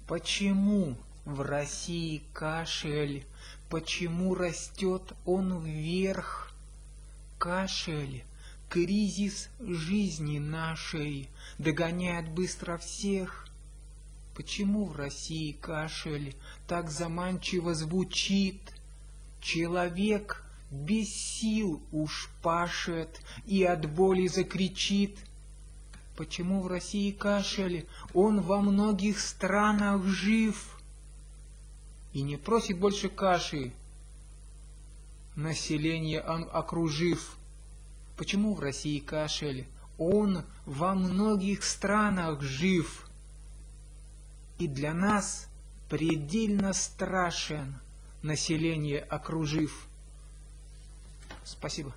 Почему в России кашель? Почему растет он вверх? Кашель, кризис жизни нашей, догоняет быстро всех. Почему в России кашель так заманчиво звучит? Человек без сил уж пашет и от боли закричит. Почему в России кашель? Он во многих странах жив и не просит больше каши, население окружив. Почему в России кашель? Он во многих странах жив и для нас предельно страшен, население окружив. Спасибо.